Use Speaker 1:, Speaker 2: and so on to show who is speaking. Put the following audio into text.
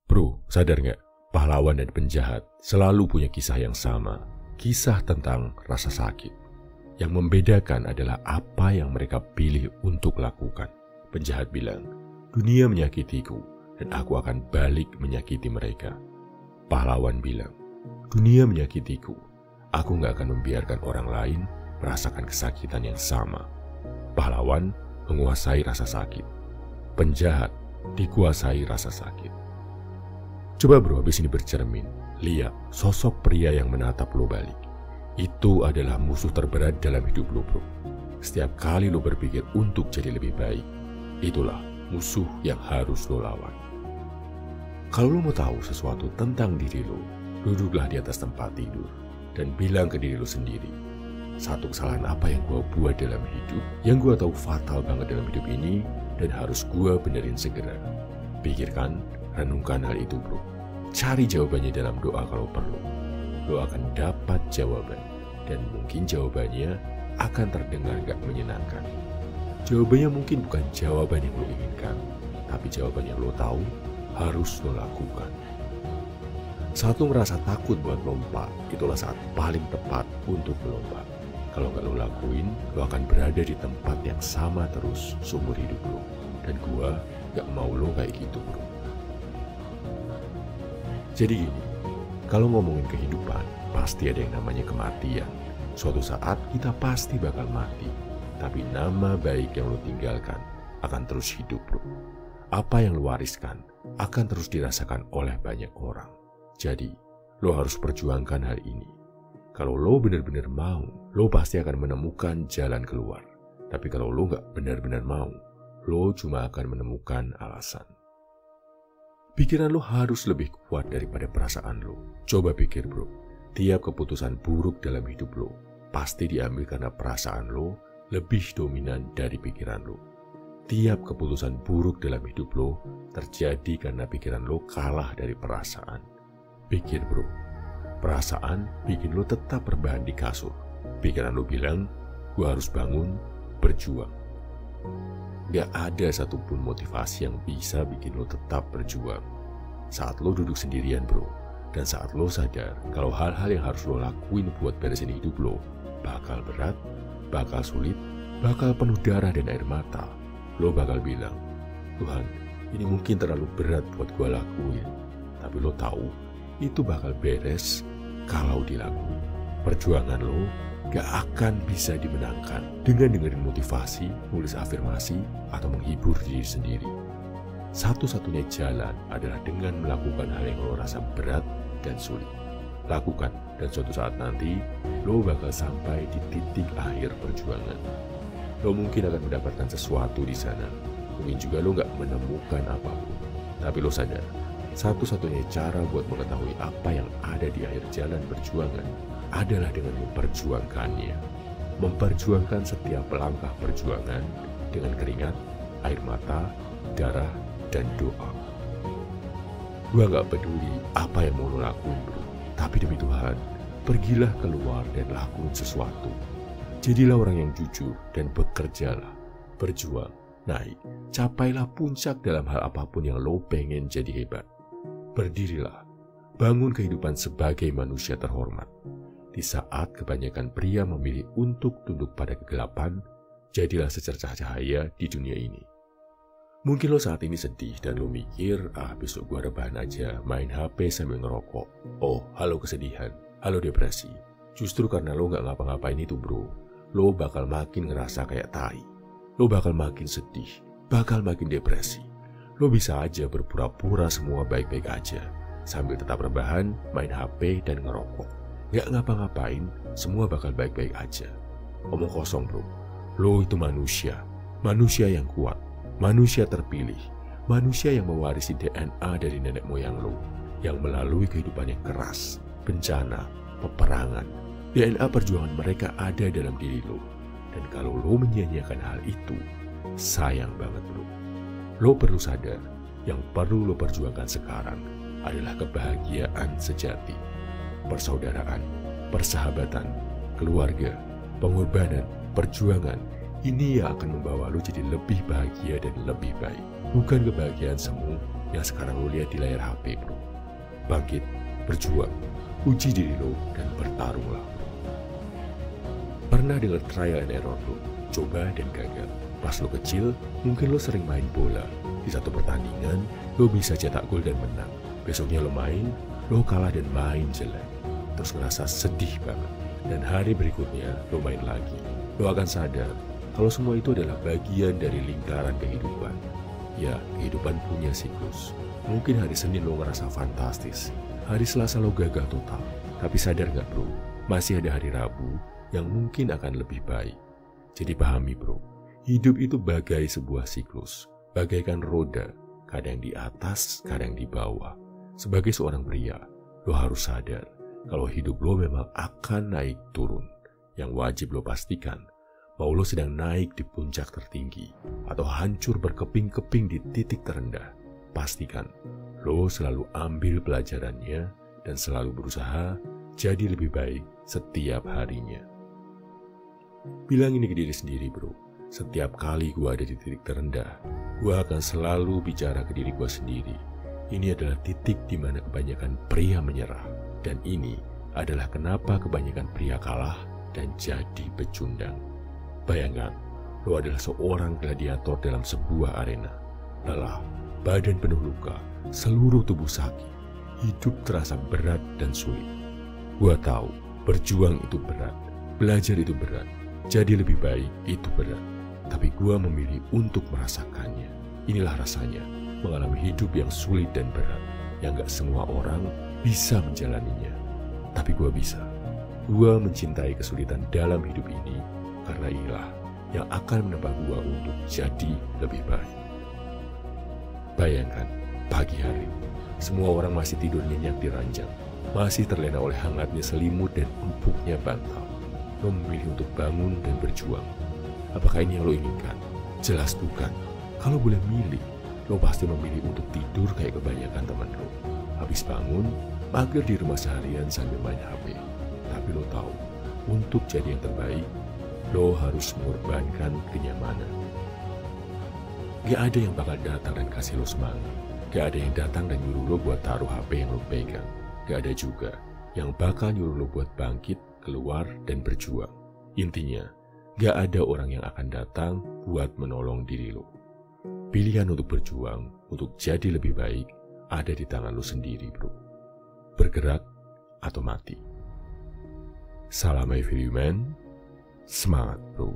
Speaker 1: Bro, sadar nggak? Pahlawan dan penjahat selalu punya kisah yang sama. Kisah tentang rasa sakit. Yang membedakan adalah apa yang mereka pilih untuk lakukan. Penjahat bilang, dunia menyakitiku dan aku akan balik menyakiti mereka. Pahlawan bilang, dunia menyakitiku, aku nggak akan membiarkan orang lain merasakan kesakitan yang sama. Pahlawan menguasai rasa sakit. Penjahat dikuasai rasa sakit. Coba bro, habis ini bercermin. Lihat sosok pria yang menatap lo balik. Itu adalah musuh terberat dalam hidup lo bro. Setiap kali lo berpikir untuk jadi lebih baik, itulah musuh yang harus lo lawan. Kalau lo mau tahu sesuatu tentang diri lo, duduklah di atas tempat tidur dan bilang ke diri lo sendiri, satu kesalahan apa yang gue buat dalam hidup, yang gue tahu fatal banget dalam hidup ini dan harus gue benerin segera. Pikirkan, renungkan hal itu bro. Cari jawabannya dalam doa kalau perlu. Lo akan dapat jawaban. Dan mungkin jawabannya akan terdengar gak menyenangkan. Jawabannya mungkin bukan jawaban yang lo inginkan, tapi jawaban yang lo tahu harus lo lakukan. Saat lo merasa takut buat lompat, itulah saat paling tepat untuk melompat. Kalau gak lo lakuin, lo akan berada di tempat yang sama terus seumur hidup lo. Dan gua gak mau lo kayak gitu bro. Jadi gini, kalau ngomongin kehidupan, pasti ada yang namanya kematian. Suatu saat kita pasti bakal mati, tapi nama baik yang lo tinggalkan akan terus hidup bro. Apa yang lo wariskan akan terus dirasakan oleh banyak orang. Jadi, lo harus perjuangkan hal ini. Kalau lo benar-benar mau, lo pasti akan menemukan jalan keluar. Tapi kalau lo gak benar-benar mau, lo cuma akan menemukan alasan. Pikiran lo harus lebih kuat daripada perasaan lo. Coba pikir bro, tiap keputusan buruk dalam hidup lo pasti diambil karena perasaan lo lebih dominan dari pikiran lo. Tiap keputusan buruk dalam hidup lo terjadi karena pikiran lo kalah dari perasaan. Pikir bro, perasaan bikin lo tetap berbahan di kasur. Pikiran lo bilang, gue harus bangun, berjuang. Gak ada satupun motivasi yang bisa bikin lo tetap berjuang. Saat lo duduk sendirian bro, dan saat lo sadar kalau hal-hal yang harus lo lakuin buat beresin hidup lo bakal berat, bakal sulit, bakal penuh darah dan air mata, lo bakal bilang, Tuhan, ini mungkin terlalu berat buat gue lakuin. Tapi lo tahu, itu bakal beres kalau dilakuin. Perjuangan lo gak akan bisa dimenangkan dengan dengerin motivasi, nulis afirmasi, atau menghibur diri sendiri. Satu-satunya jalan adalah dengan melakukan hal yang lo rasa berat dan sulit. Lakukan, dan suatu saat nanti lo bakal sampai di titik akhir perjuangan. Lo mungkin akan mendapatkan sesuatu di sana. Mungkin juga lo gak menemukan apapun. Tapi lo sadar, satu-satunya cara buat mengetahui apa yang ada di akhir jalan perjuangan adalah dengan memperjuangkannya. Memperjuangkan setiap langkah perjuangan dengan keringat, air mata, darah, dan doa. Gua gak peduli apa yang mau lo lakuin bro, tapi demi Tuhan, pergilah keluar dan lakuin sesuatu. Jadilah orang yang jujur dan bekerjalah, berjuang, naik, capailah puncak dalam hal apapun yang lo pengen jadi hebat. Berdirilah, bangun kehidupan sebagai manusia terhormat. Di saat kebanyakan pria memilih untuk tunduk pada kegelapan, jadilah secercah cahaya di dunia ini. Mungkin lo saat ini sedih dan lo mikir, besok gua rebahan aja, main HP sambil ngerokok. Oh, halo kesedihan, halo depresi. Justru karena lo gak ngapa-ngapain itu bro, lo bakal makin ngerasa kayak tai. Lo bakal makin sedih, bakal makin depresi. Lo bisa aja berpura-pura semua baik-baik aja, sambil tetap rebahan, main HP, dan ngerokok. Gak ngapa-ngapain, semua bakal baik-baik aja. Omong kosong bro, lo itu manusia, manusia yang kuat, manusia terpilih, manusia yang mewarisi DNA dari nenek moyang lo, yang melalui kehidupan yang keras, bencana, peperangan. DNA perjuangan mereka ada dalam diri lo. Dan kalau lo menyia-nyiakan hal itu, sayang banget bro. Lo perlu sadar, yang perlu lo perjuangkan sekarang adalah kebahagiaan sejati. Persaudaraan, persahabatan, keluarga, pengorbanan, perjuangan, ini yang akan membawa lo jadi lebih bahagia dan lebih baik. Bukan kebahagiaan semu, yang sekarang lo lihat di layar HP, bro. Bangkit, berjuang, uji diri lo, dan bertarunglah. Pernah dengar trial and error, bro? Coba dan gagal. Pas lo kecil, mungkin lo sering main bola. Di satu pertandingan, lo bisa cetak gol dan menang. Besoknya lo main, lo kalah dan main jelek. Terus ngerasa sedih banget. Dan hari berikutnya, lo main lagi. Lo akan sadar kalau semua itu adalah bagian dari lingkaran kehidupan. Ya, kehidupan punya siklus. Mungkin hari Senin lo ngerasa fantastis, hari Selasa lo gagal total. Tapi sadar gak, bro, masih ada hari Rabu yang mungkin akan lebih baik. Jadi pahami, bro, hidup itu bagai sebuah siklus, bagaikan roda, kadang di atas, kadang di bawah. Sebagai seorang pria, lo harus sadar kalau hidup lo memang akan naik turun. Yang wajib lo pastikan, mau lo sedang naik di puncak tertinggi atau hancur berkeping-keping di titik terendah, pastikan lo selalu ambil pelajarannya dan selalu berusaha jadi lebih baik setiap harinya. Bilang ini ke diri sendiri, bro. Setiap kali gue ada di titik terendah, gue akan selalu bicara ke diri gue sendiri. Ini adalah titik di mana kebanyakan pria menyerah. Dan ini adalah kenapa kebanyakan pria kalah dan jadi pecundang. Bayangkan, lo adalah seorang gladiator dalam sebuah arena. Lelah, badan penuh luka, seluruh tubuh sakit. Hidup terasa berat dan sulit. Gua tahu, berjuang itu berat, belajar itu berat, jadi lebih baik itu berat. Tapi gua memilih untuk merasakannya. Inilah rasanya, mengalami hidup yang sulit dan berat, yang gak semua orang bisa menjalaninya. Tapi gua bisa. Gua mencintai kesulitan dalam hidup ini, karena inilah yang akan menambah gua untuk jadi lebih baik. Bayangkan, pagi hari, semua orang masih tidur nyenyak di ranjang, masih terlena oleh hangatnya selimut dan empuknya bantal. Lo memilih untuk bangun dan berjuang. Apakah ini yang lo inginkan? Jelas bukan. Kalau boleh milih, lo pasti memilih untuk tidur kayak kebanyakan teman lo. Habis bangun, mager di rumah seharian sambil main HP. Tapi lo tahu, untuk jadi yang terbaik, lo harus mengorbankan kenyamanan. Gak ada yang bakal datang dan kasih lo semangat. Gak ada yang datang dan nyuruh lo buat taruh HP yang lo pegang. Gak ada juga yang bakal nyuruh lo buat bangkit, keluar, dan berjuang. Intinya, gak ada orang yang akan datang buat menolong diri lo. Pilihan untuk berjuang, untuk jadi lebih baik, ada di tangan lo sendiri, bro. Bergerak atau mati. Salam everyman, semangat, bro.